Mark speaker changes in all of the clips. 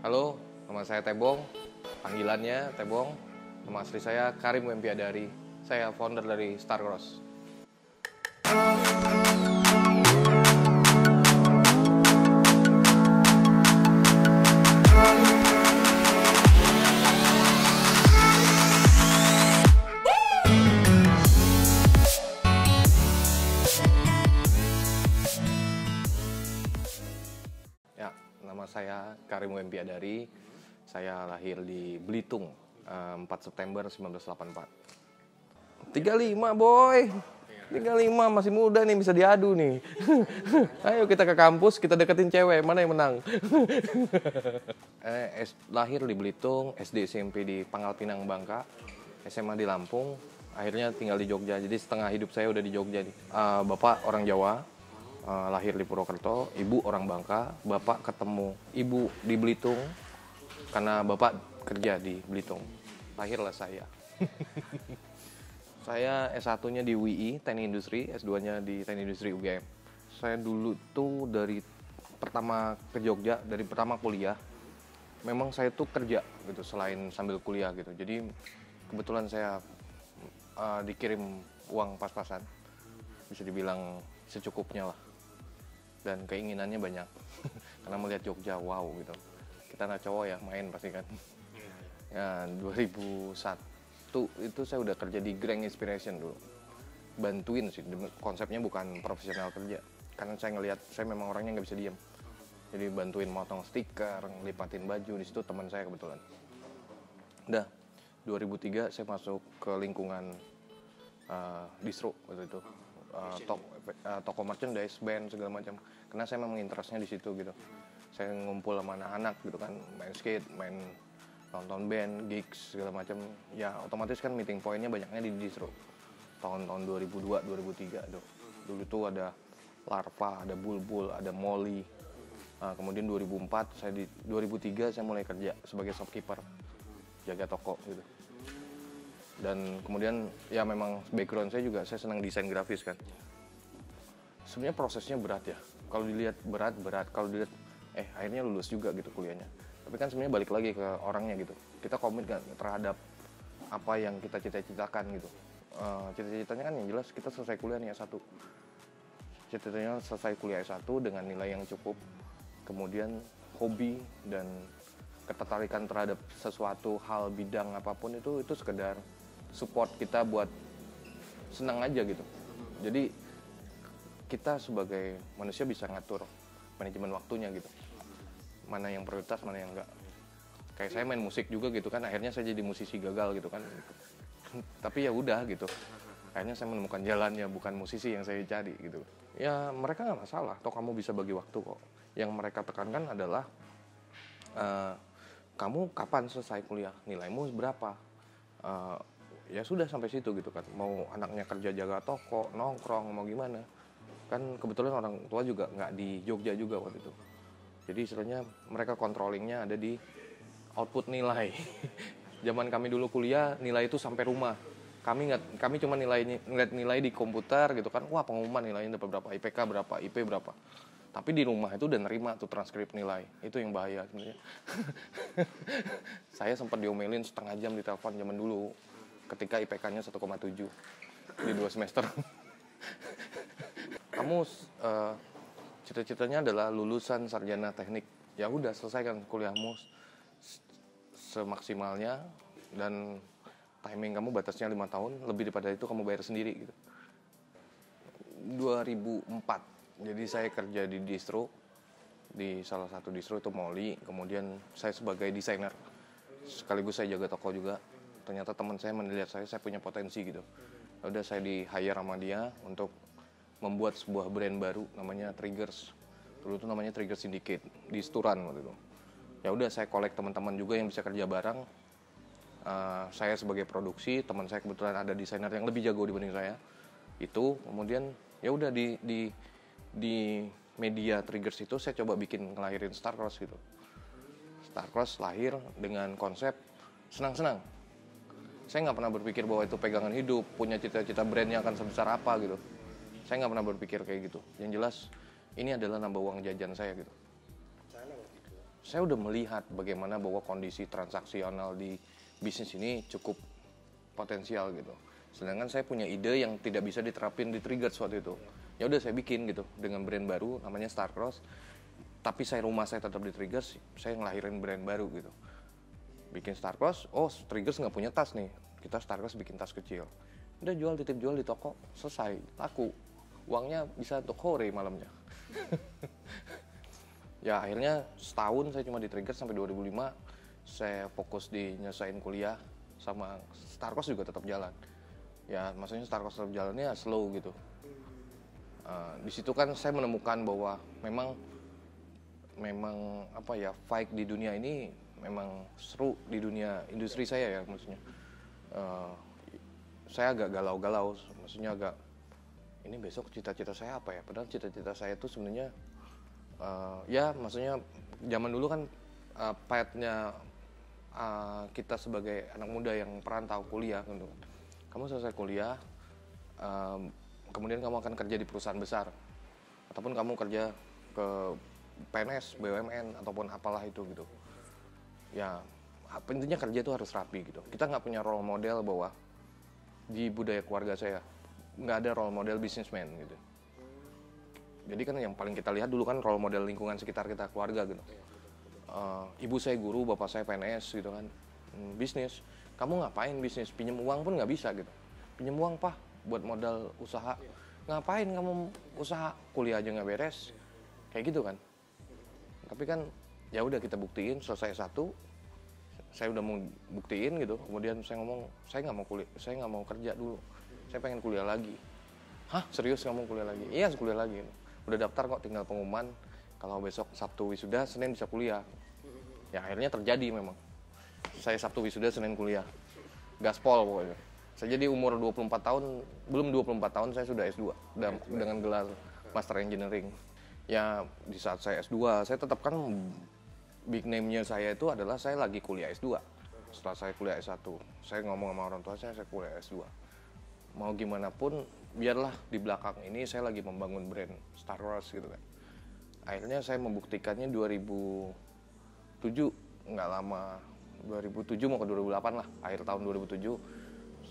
Speaker 1: Halo, nama saya Tebong, panggilannya Tebong. Nama asli saya Karim Wempiadari. Saya founder dari Starcross. Ya, nama saya Karim Wempiadari. Saya lahir di Belitung, 4 September 1984. 35 boy, 35 masih muda nih, bisa diadu nih. Ayo kita ke kampus, kita deketin cewek, mana yang menang? Lahir di Belitung, SD SMP di Pangkal Pinang Bangka, SMA di Lampung, akhirnya tinggal di Jogja. Jadi setengah hidup saya udah di Jogja nih. Bapak orang Jawa, lahir di Purwokerto, ibu orang Bangka. Bapak ketemu ibu di Belitung karena bapak kerja di Belitung. Lahirlah saya. Saya S1-nya di WI, Teknik Industri, S2-nya di Teknik Industri UGM. Saya dulu tuh dari pertama ke Jogja, dari pertama kuliah, memang saya tuh kerja gitu selain sambil kuliah gitu. Jadi kebetulan saya dikirim uang pas-pasan, bisa dibilang secukupnya lah. Dan keinginannya banyak, karena melihat Jogja, wow gitu. Kita anak cowok ya, main pasti kan. Ya, 2001 itu saya udah kerja di Grand Inspiration dulu. Bantuin sih, konsepnya bukan profesional kerja. Karena saya ngelihat, saya memang orangnya nggak bisa diem. Jadi bantuin motong stiker, lipatin baju, di situ teman saya kebetulan. Udah, 2003 saya masuk ke lingkungan distro waktu itu. Toko merchandise, band, segala macam. Karena saya memang interestnya di situ gitu. Saya ngumpul sama anak-anak gitu kan, main skate, main nonton band, gigs, segala macam. Ya otomatis kan meeting pointnya banyaknya di distro. Tahun-tahun 2002, 2003 tuh. Dulu tuh ada Larva, ada Bulbul, ada Molly. Kemudian 2003 saya mulai kerja sebagai shopkeeper, jaga toko gitu. Dan kemudian ya memang background saya juga, saya senang desain grafis kan. Sebenarnya prosesnya berat ya. Kalau dilihat berat, kalau dilihat akhirnya lulus juga gitu kuliahnya. Tapi kan sebenarnya balik lagi ke orangnya gitu. Kita komit kan terhadap apa yang kita cita-citakan gitu. Cita-citanya kan yang jelas kita selesai kuliah nih S1. Cita-citanya selesai kuliah S1 dengan nilai yang cukup. Kemudian hobi dan ketertarikan terhadap sesuatu hal bidang apapun itu sekedar support kita buat senang aja gitu. Jadi kita sebagai manusia bisa ngatur manajemen waktunya gitu. Mana yang prioritas, mana yang enggak. Kayak saya main musik juga gitu kan, akhirnya saya jadi musisi gagal gitu kan. Tapi ya udah gitu. Akhirnya saya menemukan jalannya, bukan musisi yang saya cari gitu. Ya mereka nggak masalah, toh kamu bisa bagi waktu kok. Yang mereka tekankan adalah kamu kapan selesai kuliah, nilaimu berapa. Ya sudah sampai situ gitu kan. Mau anaknya kerja jaga toko, nongkrong, mau gimana. Kan kebetulan orang tua juga nggak di Jogja juga waktu itu. Jadi istilahnya mereka controllingnya ada di output nilai. Zaman kami dulu kuliah, nilai itu sampai rumah. Kami cuma ngeliat nilai di komputer gitu kan. Wah, pengumuman nilainya dapat berapa, IPK berapa, IP berapa. Tapi di rumah itu udah nerima tuh transkrip nilai. Itu yang bahaya sebenarnya. Saya sempat diomelin setengah jam di telepon zaman dulu ketika IPK-nya 1,7 di 2 semester. Kamu cita-citanya adalah lulusan sarjana teknik. Ya udah, selesaikan kuliahmu semaksimalnya dan timing kamu batasnya 5 tahun, lebih daripada itu kamu bayar sendiri gitu. 2004. Jadi saya kerja di distro, di salah satu distro itu Molly. Kemudian saya sebagai desainer, sekaligus saya jaga toko juga. Ternyata teman saya melihat saya punya potensi gitu. Udah saya di hire sama dia untuk membuat sebuah brand baru namanya Triggers. Dulu tuh namanya Triggers Syndicate di Sturan waktu itu. Ya udah saya collect teman-teman juga yang bisa kerja bareng. Saya sebagai produksi, teman saya kebetulan ada desainer yang lebih jago dibanding saya. Itu kemudian ya udah di media Triggers itu saya coba ngelahirin Starcross gitu. Starcross lahir dengan konsep senang-senang. Saya nggak pernah berpikir bahwa itu pegangan hidup, punya cita-cita brandnya akan sebesar apa gitu. Saya nggak pernah berpikir kayak gitu. Yang jelas ini adalah nambah uang jajan saya gitu. saya udah melihat bagaimana bahwa kondisi transaksional di bisnis ini cukup potensial gitu. Sedangkan saya punya ide yang tidak bisa diterapin di Triggers waktu itu. Ya udah saya bikin gitu dengan brand baru namanya Starcross. Tapi rumah saya tetap di Triggers, saya ngelahirin brand baru gitu. Bikin Starcross, Triggers nggak punya tas nih. Kita Starcross bikin tas kecil. Udah titip jual di toko, selesai, laku. Uangnya bisa untuk hore malamnya. Ya akhirnya setahun saya cuma di Triggers sampai 2005. Saya fokus di nyelesain kuliah, sama Starcross juga tetap jalan. Ya maksudnya Starcross tetap jalannya slow gitu. Di situ kan saya menemukan bahwa memang apa ya, fight di dunia ini memang seru di dunia industri saya ya, maksudnya. Saya agak galau-galau, maksudnya agak ini besok cita-cita saya apa ya? Padahal cita-cita saya itu sebenarnya ya maksudnya zaman dulu kan fight-nya kita sebagai anak muda yang perantau kuliah gitu. Kamu selesai kuliah, kemudian kamu akan kerja di perusahaan besar, ataupun kamu kerja ke PNS, BUMN, ataupun apalah itu gitu. Ya intinya kerja itu harus rapi gitu. Kita nggak punya role model bahwa di budaya keluarga saya nggak ada role model businessman gitu. Jadi kan yang paling kita lihat dulu kan role model lingkungan sekitar kita, keluarga gitu. Ibu saya guru, bapak saya PNS gitu kan. Bisnis, kamu ngapain bisnis? Pinjam uang pun nggak bisa gitu. Pinjam uang pak buat modal usaha. Ngapain kamu usaha? Kuliah aja nggak beres. Kayak gitu kan. Tapi kan ya udah kita buktiin, selesai satu, saya udah mau buktiin gitu. Kemudian saya ngomong, saya nggak mau kuliah, saya nggak mau kerja dulu. Saya pengen kuliah lagi. Hah, serius kamu kuliah lagi? Iya, kuliah lagi. Udah daftar kok, tinggal pengumuman. Kalau besok Sabtu wisuda, Senin bisa kuliah. Ya akhirnya terjadi memang. Saya Sabtu wisuda, Senin kuliah. Gaspol pokoknya. Saya jadi umur 24 tahun, belum 24 tahun saya sudah S2 dengan gelar Master Engineering. Ya di saat saya S2, saya tetap kan big name-nya saya itu adalah saya lagi kuliah S2. Setelah saya kuliah S1, saya ngomong sama orang tua saya kuliah S2. Mau gimana pun, biarlah di belakang ini saya lagi membangun brand Starcross gitu kan. Akhirnya saya membuktikannya 2007, nggak lama, 2007 mau ke 2008 lah, akhir tahun 2007.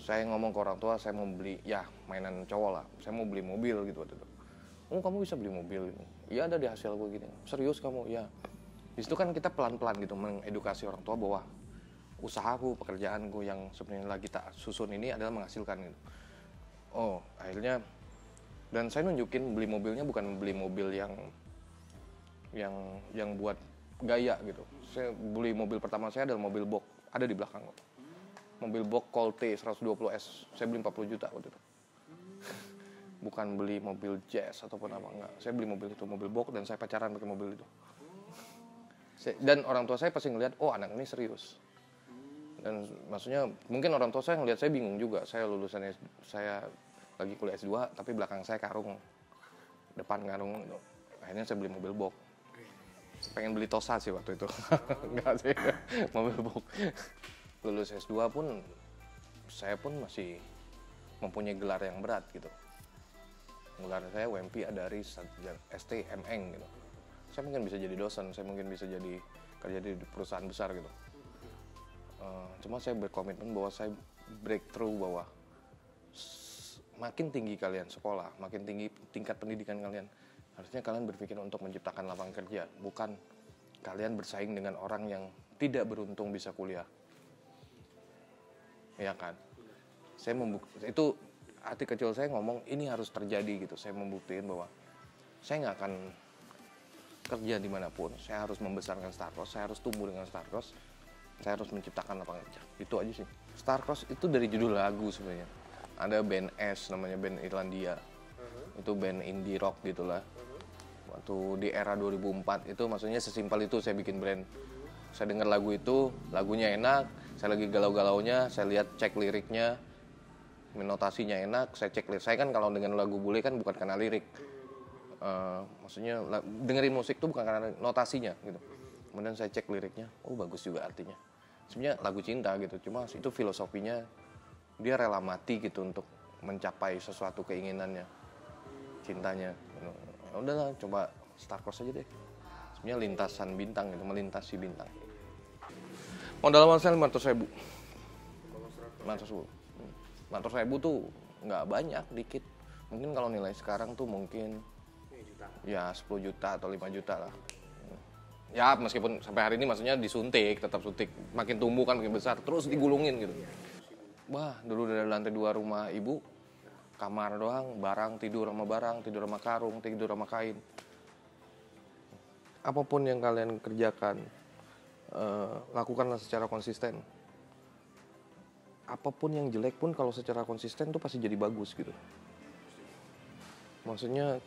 Speaker 1: Saya ngomong ke orang tua, saya mau beli, ya mainan cowok lah, saya mau beli mobil gitu waktu itu. Oh kamu bisa beli mobil ini? Iya ada di hasil gue gini. Serius kamu? Ya. Di situ kan kita pelan-pelan gitu mengedukasi orang tua bahwa usahaku, pekerjaanku yang sebenarnya lagi tak susun ini adalah menghasilkan gitu. Oh akhirnya, dan saya nunjukin beli mobilnya bukan beli mobil yang buat gaya gitu. Saya beli mobil pertama saya adalah mobil box, ada di belakang kok. Mobil box Colt 120S, saya beli 40 juta waktu itu. Bukan beli mobil jazz ataupun apa, enggak. Saya beli mobil itu, mobil box, dan saya pacaran pakai mobil itu. Dan orang tua saya pasti ngelihat, oh anak ini serius. Dan maksudnya mungkin orang tua saya ngelihat saya bingung juga. Saya lulusannya, saya lagi kuliah S2 tapi belakang saya karung, depan karung gitu. Akhirnya saya beli mobil box. Pengen beli Tosa sih waktu itu. Enggak sih, mobil box. Lulus S2 pun saya pun masih mempunyai gelar yang berat gitu. Gelar saya WMP dari STMN gitu. Saya mungkin bisa jadi dosen, saya mungkin bisa jadi kerja di perusahaan besar gitu. Cuma saya berkomitmen bahwa saya breakthrough bahwa makin tinggi kalian sekolah, makin tinggi tingkat pendidikan kalian, harusnya kalian berpikir untuk menciptakan lapangan kerja, bukan kalian bersaing dengan orang yang tidak beruntung bisa kuliah. Ya kan? Itu hati kecil saya ngomong ini harus terjadi gitu. Saya membuktikan bahwa saya nggak akan kerja dimanapun, saya harus membesarkan Starcross, saya harus tumbuh dengan Starcross. Saya harus menciptakan lapangan kerja. Itu aja sih. Starcross itu dari judul lagu sebenarnya. Ada band S namanya, band Irlandia. Itu band indie rock gitulah. Waktu di era 2004 itu maksudnya sesimpel itu saya bikin brand. Saya dengar lagu itu, lagunya enak, saya lagi galau-galaunya, saya lihat cek liriknya, notasinya enak, saya cek lirik. Saya kan kalau dengan lagu bule kan bukan karena lirik. Maksudnya dengerin musik tuh bukan karena notasinya gitu. Kemudian saya cek liriknya, oh bagus juga artinya. Sebenarnya lagu cinta gitu, cuma itu filosofinya dia rela mati gitu untuk mencapai sesuatu keinginannya, cintanya. Ya udahlah, coba Starcross aja deh. Sebenarnya lintasan bintang gitu, melintasi bintang. Modal awal saya 500.000. 500.000 tuh nggak banyak, dikit. Mungkin kalau nilai sekarang tuh mungkin ya 10 juta atau 5 juta lah. Ya meskipun sampai hari ini maksudnya disuntik, tetap suntik. Makin tumbuh kan makin besar, terus digulungin gitu. Wah, dulu dari lantai 2 rumah ibu, kamar doang, barang, tidur sama karung, tidur sama kain. Apapun yang kalian kerjakan, lakukanlah secara konsisten. Apapun yang jelek pun kalau secara konsisten tuh pasti jadi bagus gitu. Maksudnya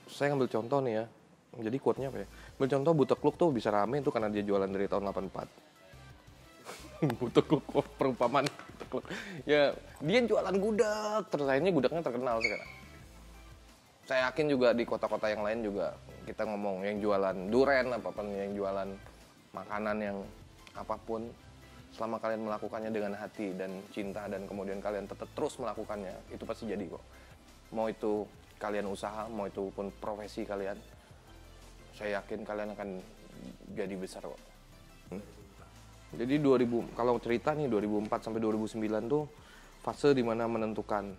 Speaker 1: saya ngambil contoh nih ya. Jadi quote-nya apa ya? Ambil contoh Butekluk tuh bisa rame itu karena dia jualan dari tahun 84. Butekluk, perumpamaan Butekluk. Ya, dia jualan gudeg, terus akhirnya gudegnya terkenal sekarang. Saya yakin juga di kota-kota yang lain juga kita ngomong yang jualan duren, apapun yang jualan makanan yang apapun, selama kalian melakukannya dengan hati dan cinta dan kemudian kalian tetap terus melakukannya, itu pasti jadi kok. Mau itu kalian usaha, mau itu pun profesi kalian, saya yakin kalian akan jadi besar kok. Jadi kalau cerita nih 2004 sampai 2009 tuh fase dimana menentukan.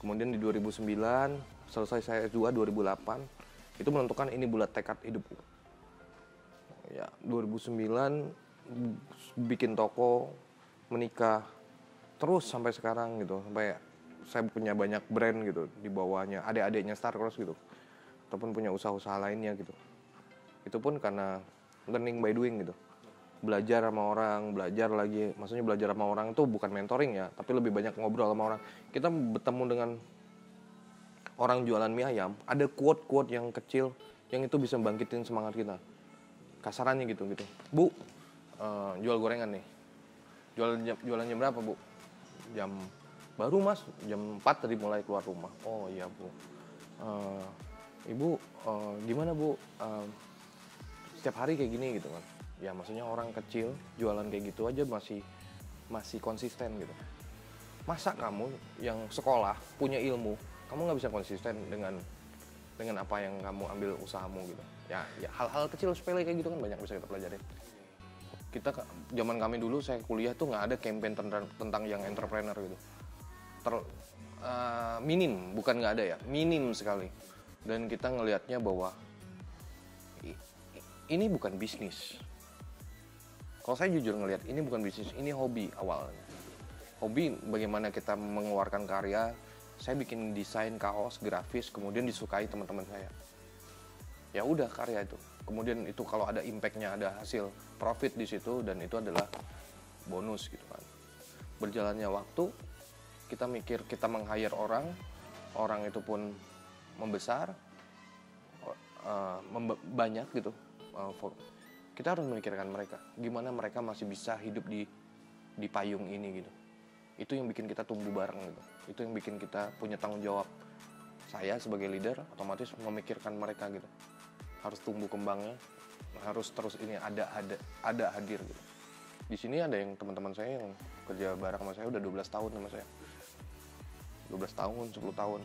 Speaker 1: Kemudian di 2009 selesai saya S2 2008 itu menentukan ini bulat tekad hidupku. Ya 2009 bikin toko, menikah, terus sampai sekarang gitu, sampai saya punya banyak brand gitu di bawahnya, adik-adiknya Starcross gitu, ataupun punya usaha-usaha lainnya gitu. Itu pun karena learning by doing gitu, belajar sama orang, belajar lagi, maksudnya belajar sama orang itu bukan mentoring ya, tapi lebih banyak ngobrol sama orang. Kita bertemu dengan orang jualan mie ayam, ada quote-quote yang kecil yang itu bisa bangkitin semangat kita. Kasarannya gitu, Bu, jual gorengan nih. Jualan jam berapa, Bu? Jam baru, Mas. Jam 4 tadi mulai keluar rumah. Oh iya, Bu. Ibu, gimana, Bu? Setiap hari kayak gini gitu kan. Ya maksudnya orang kecil jualan kayak gitu aja masih konsisten gitu. Masa kamu yang sekolah punya ilmu, kamu nggak bisa konsisten dengan apa yang kamu ambil usahamu gitu. Ya hal-hal kecil sepele kayak gitu kan banyak bisa kita pelajarin. Zaman kami dulu saya kuliah tuh nggak ada campaign tentang yang entrepreneur gitu. Minim, bukan nggak ada ya, minim sekali. Dan kita ngelihatnya bahwa ini bukan bisnis. Kalau saya jujur ngelihat ini bukan bisnis, ini hobi awalnya. Hobi bagaimana kita mengeluarkan karya. Saya bikin desain kaos, grafis, kemudian disukai teman-teman saya. Ya udah karya itu. Kemudian itu kalau ada impact-nya, ada hasil profit di situ, dan itu adalah bonus gitu kan. Berjalannya waktu, kita mikir kita meng-hire orang itu pun membesar, banyak gitu. Kita harus memikirkan mereka, gimana mereka masih bisa hidup di payung ini gitu. Itu yang bikin kita tumbuh bareng gitu. Itu yang bikin kita punya tanggung jawab. Saya sebagai leader otomatis memikirkan mereka gitu. Harus tumbuh kembangnya, harus terus ini ada hadir gitu. Di sini ada yang teman-teman saya yang kerja bareng sama saya udah 12 tahun sama saya. 12 tahun, 10 tahun.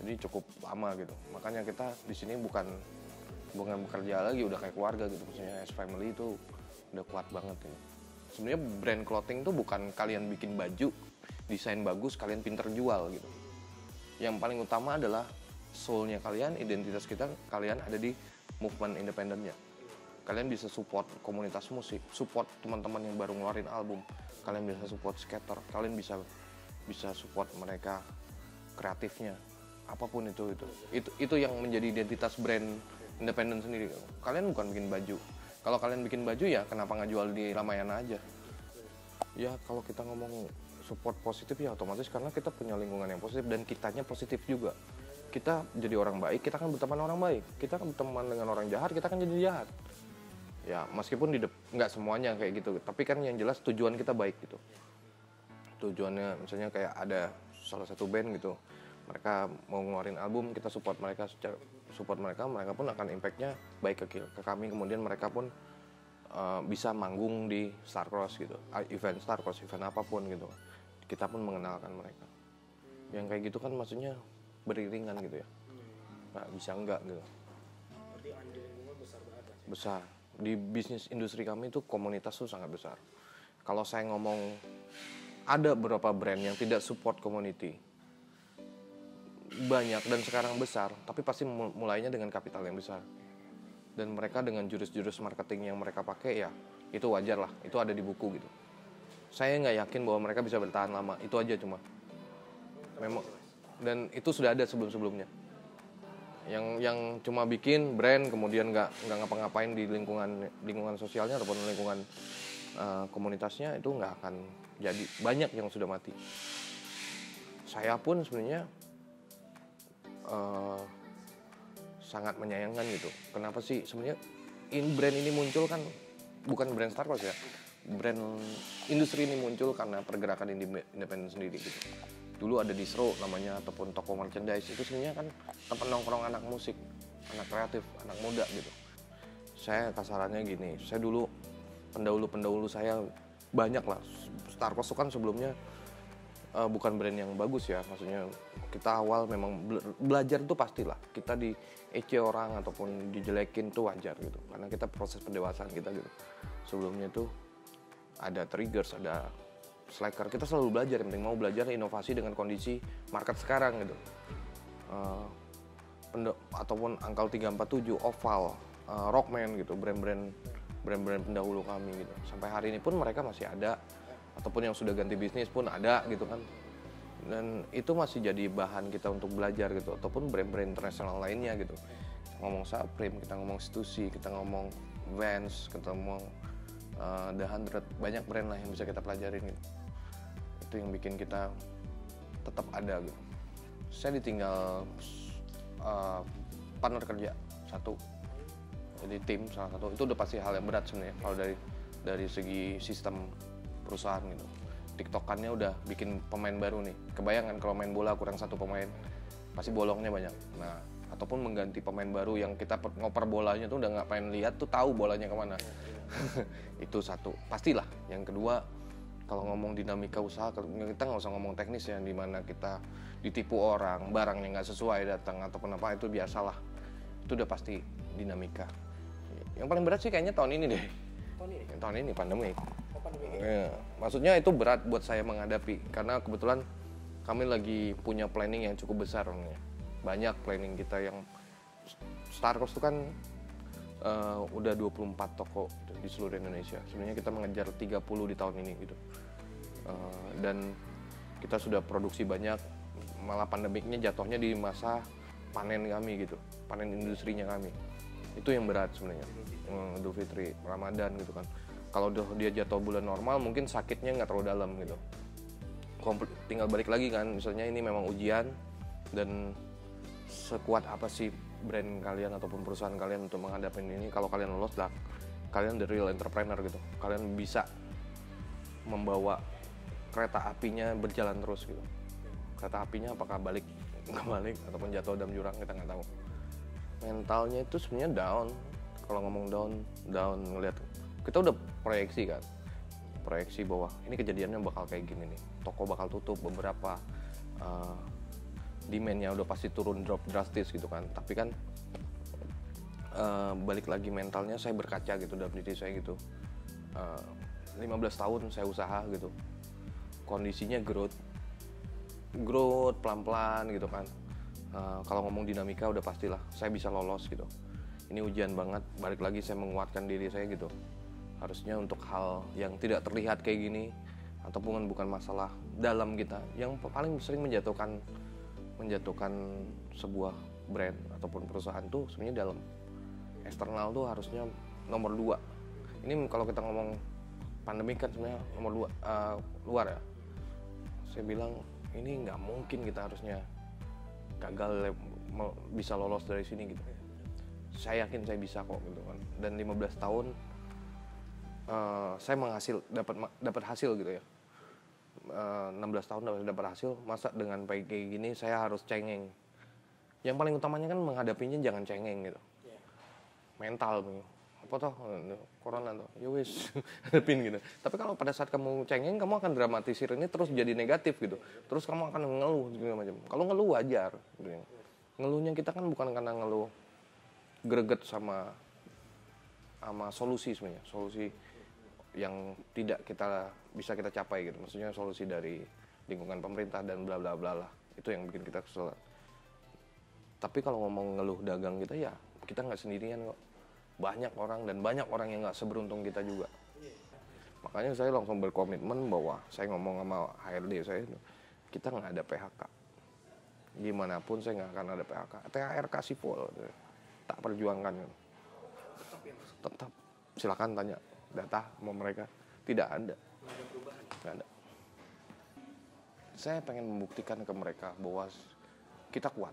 Speaker 1: Jadi cukup lama gitu. Makanya kita di sini bukan bekerja lagi, udah kayak keluarga gitu. Maksudnya as family itu udah kuat banget gitu. Sebenarnya brand clothing tuh bukan kalian bikin baju, desain bagus, kalian pinter jual gitu. Yang paling utama adalah soul-nya kalian, identitas kalian ada di movement independennya. Kalian bisa support komunitas musik, support teman-teman yang baru ngeluarin album, kalian bisa support skater, kalian bisa support mereka kreatifnya, apapun itu yang menjadi identitas brand independen sendiri. Kalian bukan bikin baju. Kalau kalian bikin baju ya kenapa nggak jual di Ramayana aja? Ya kalau kita ngomong support positif ya otomatis karena kita punya lingkungan yang positif dan kitanya positif juga. Kita jadi orang baik, kita akan berteman orang baik. Kita akan berteman dengan orang jahat, kita akan jadi jahat. Ya meskipun nggak semuanya kayak gitu, tapi kan yang jelas tujuan kita baik gitu. Tujuannya misalnya kayak ada salah satu band gitu, mereka mau ngeluarin album, kita support mereka pun akan impactnya baik ke kami, kemudian mereka pun bisa manggung di Starcross gitu, event Starcross, event apapun gitu, kita pun mengenalkan mereka. Yang kayak gitu kan maksudnya beriringan gitu ya, nggak bisa enggak gitu.
Speaker 2: Berarti
Speaker 1: besar. Di bisnis industri kami itu komunitas tuh sangat besar. Kalau saya ngomong ada beberapa brand yang tidak support community, banyak dan sekarang besar, tapi pasti mulainya dengan kapital yang besar. Dan mereka dengan jurus-jurus marketing yang mereka pakai ya itu wajar lah, itu ada di buku gitu. Saya nggak yakin bahwa mereka bisa bertahan lama, itu aja cuma. Memang dan itu sudah ada sebelum-sebelumnya. Yang cuma bikin brand kemudian nggak ngapa-ngapain di lingkungan sosialnya ataupun lingkungan komunitasnya, itu nggak akan jadi. Banyak yang sudah mati. Saya pun sebenarnya sangat menyayangkan gitu. Kenapa sih sebenarnya brand ini muncul kan bukan brand Star Wars ya. Brand industri ini muncul karena pergerakan independen sendiri gitu. Dulu ada distro namanya ataupun toko merchandise, itu sebenarnya kan tempat nongkrong anak musik, anak kreatif, anak muda gitu. Saya kasarannya gini, saya dulu pendahulu saya banyak lah. Star Wars itu kan sebelumnya bukan brand yang bagus ya, maksudnya kita awal memang belajar itu pastilah, kita di ece orang ataupun dijelekin tuh wajar gitu, karena kita proses pendewasaan kita gitu. Sebelumnya tuh ada triggers, ada slacker, kita selalu belajar, yang penting mau belajar inovasi dengan kondisi market sekarang gitu. Ataupun Uncle 347, Oval, Rockman gitu, brand-brand pendahulu kami gitu. Sampai hari ini pun mereka masih ada, ataupun yang sudah ganti bisnis pun ada gitu kan. Dan itu masih jadi bahan kita untuk belajar gitu, ataupun brand-brand internasional lainnya gitu. Kita ngomong Supreme, kita ngomong Stussy, kita ngomong Vans, kita ngomong The 100, banyak brand lah yang bisa kita pelajarin gitu. Itu yang bikin kita tetap ada gitu. Saya ditinggal partner kerja satu, jadi tim salah satu, itu udah pasti hal yang berat sebenarnya kalau dari segi sistem perusahaan gitu. TikTokannya udah bikin pemain baru nih, kebayangkan kalau main bola kurang satu pemain pasti bolongnya banyak. Nah, ataupun mengganti pemain baru yang kita ngoper bolanya tuh udah nggak pengen lihat tuh, tahu bolanya kemana. Itu satu pastilah. Yang kedua, kalau ngomong dinamika usaha, kita nggak usah ngomong teknis ya, dimana kita ditipu orang, barang yang nggak sesuai datang ataupun apa, itu biasalah, itu udah pasti dinamika. Yang paling berat sih kayaknya tahun ini deh. Tahun ini pandemi. Ya, maksudnya itu berat buat saya menghadapi, karena kebetulan kami lagi punya planning yang cukup besar. Banyak planning kita yang Star Wars itu kan udah 24 toko di seluruh Indonesia. Sebenarnya kita mengejar 30 di tahun ini gitu. Dan kita sudah produksi banyak, malah pandemiknya jatuhnya di masa panen kami gitu, panen industrinya kami. Itu yang berat sebenarnya. Idul Fitri, Ramadan gitu kan. Kalau dia jatuh bulan normal mungkin sakitnya nggak terlalu dalam gitu. Tinggal balik lagi kan, misalnya ini memang ujian, dan sekuat apa sih brand kalian ataupun perusahaan kalian untuk menghadapi ini. Kalau kalian lolos lah, kalian the real entrepreneur gitu. Kalian bisa membawa kereta apinya berjalan terus gitu. Kereta apinya apakah nggak balik ataupun jatuh dalam jurang, kita nggak tahu. Mentalnya itu sebenarnya down. Kalau ngomong down ngelihat, kita udah proyeksi kan, proyeksi bahwa ini kejadiannya bakal kayak gini nih, toko bakal tutup beberapa, demand-nya udah pasti turun, drop drastis gitu kan. Tapi kan balik lagi mentalnya, saya berkaca gitu dalam diri saya gitu. 15 tahun saya usaha gitu, kondisinya growth pelan-pelan gitu kan. Kalau ngomong dinamika udah pastilah saya bisa lolos gitu. Ini ujian banget, balik lagi saya menguatkan diri saya gitu. Harusnya untuk hal yang tidak terlihat kayak gini, ataupun bukan masalah dalam kita, yang paling sering menjatuhkan sebuah brand ataupun perusahaan tuh sebenarnya dalam. Eksternal tuh harusnya nomor 2. Ini kalau kita ngomong pandemi kan sebenarnya nomor 2, luar ya. Saya bilang ini nggak mungkin kita harusnya gagal bisa lolos dari sini gitu. Saya yakin saya bisa kok gitu kan. Dan 15 tahun saya dapat hasil gitu ya. 16 tahun dapat hasil, masa dengan kayak gini saya harus cengeng. Yang paling utamanya kan menghadapinya jangan cengeng gitu. Mental apa toh corona tuh, ya wis hadapin gitu. Tapi kalau pada saat kamu cengeng, kamu akan dramatisir ini terus jadi negatif gitu. Terus kamu akan ngeluh segala macam. Kalau ngeluh wajar gitu. Ngeluhnya kita kan bukan karena ngeluh greget sama sama solusi sebenarnya, solusi yang tidak bisa kita capai gitu, maksudnya solusi dari lingkungan pemerintah dan bla bla bla lah, itu yang bikin kita kesel. Tapi kalau ngomong ngeluh dagang kita, ya kita nggak sendirian kok, banyak orang dan banyak orang yang nggak seberuntung kita juga. Makanya saya langsung berkomitmen bahwa saya ngomong sama HRD saya, kita nggak ada PHK, gimana pun saya nggak akan ada PHK. THR kasih full, tak perjuangkan. Tetap silakan tanya data sama mereka, tidak ada. Nggak ada. Saya pengen membuktikan ke mereka bahwa kita kuat.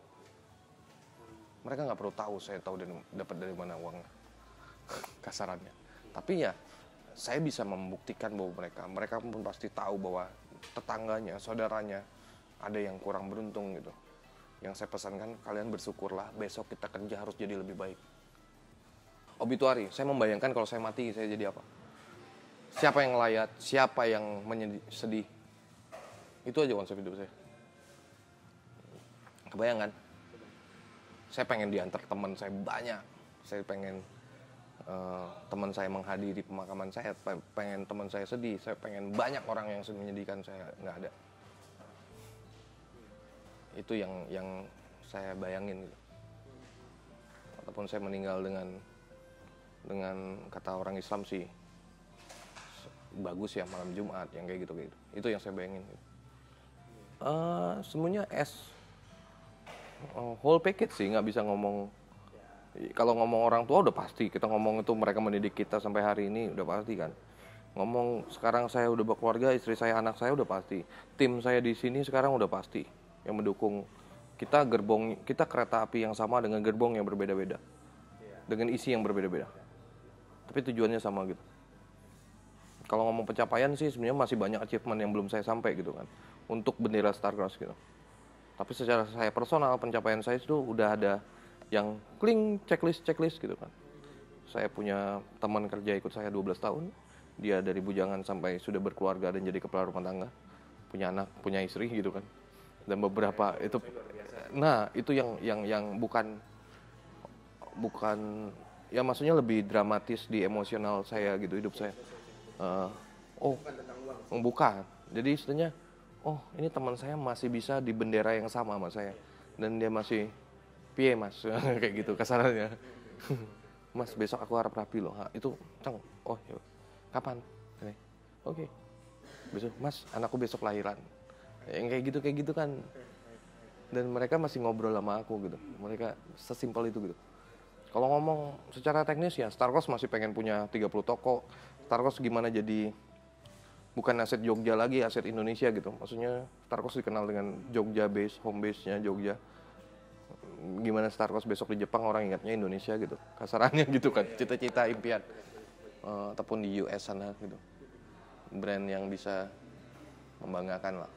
Speaker 1: Mereka nggak perlu tahu saya tahu dapat dari mana uang kasarannya. Tapi ya saya bisa membuktikan bahwa mereka pun pasti tahu bahwa tetangganya, saudaranya ada yang kurang beruntung gitu. Yang saya pesankan, kalian bersyukurlah, besok kita kerja harus jadi lebih baik. Obituari, saya membayangkan kalau saya mati saya jadi apa. Siapa yang layak, siapa yang sedih. Itu aja konsep hidup saya. Kebayang kan? Saya pengen diantar teman saya banyak. Saya pengen teman saya menghadiri pemakaman saya. Pengen teman saya sedih. Saya pengen banyak orang yang menyedihkan saya. Nggak ada. Itu yang saya bayangin gitu. Ataupun saya meninggal dengan kata orang Islam sih bagus ya, malam Jumat yang kayak gitu. Itu yang saya bayangin gitu. Semuanya whole package sih, nggak bisa ngomong. Kalau ngomong orang tua udah pasti, kita ngomong itu mereka mendidik kita sampai hari ini udah pasti kan. Ngomong sekarang saya udah berkeluarga, istri saya, anak saya udah pasti. Tim saya di sini sekarang udah pasti yang mendukung kita. Kita kereta api yang sama dengan gerbong yang berbeda-beda, dengan isi yang berbeda-beda, tapi tujuannya sama gitu. Kalau ngomong pencapaian sih sebenarnya masih banyak achievement yang belum saya sampai gitu kan, untuk bendera Starcross gitu. Tapi secara saya personal, pencapaian saya itu udah ada yang kling checklist gitu kan. Saya punya teman kerja ikut saya 12 tahun. Dia dari bujangan sampai sudah berkeluarga dan jadi kepala rumah tangga. Punya anak, punya istri gitu kan. Dan beberapa itu, nah itu yang bukan ya maksudnya lebih dramatis di emosional saya gitu, hidup saya. Bukan. Jadi istilahnya, oh ini teman saya masih bisa di bendera yang sama sama saya, dan dia masih piye mas kayak gitu kasarannya. Mas besok aku harap rapi loh. Itu ceng. Oh ya. Kapan? Oke. Besok mas, anakku besok lahiran. Yang kayak gitu kan. Dan mereka masih ngobrol sama aku gitu. Mereka sesimpel itu gitu. Kalau ngomong secara teknis ya, Starcross masih pengen punya 30 toko. Starcross gimana jadi bukan aset Jogja lagi, aset Indonesia gitu. Maksudnya Starcross dikenal dengan Jogja base, home base-nya Jogja. Gimana Starcross besok di Jepang orang ingatnya Indonesia gitu. Kasarannya gitu kan, cita-cita impian. Ataupun di US sana gitu. Brand yang bisa membanggakan lah.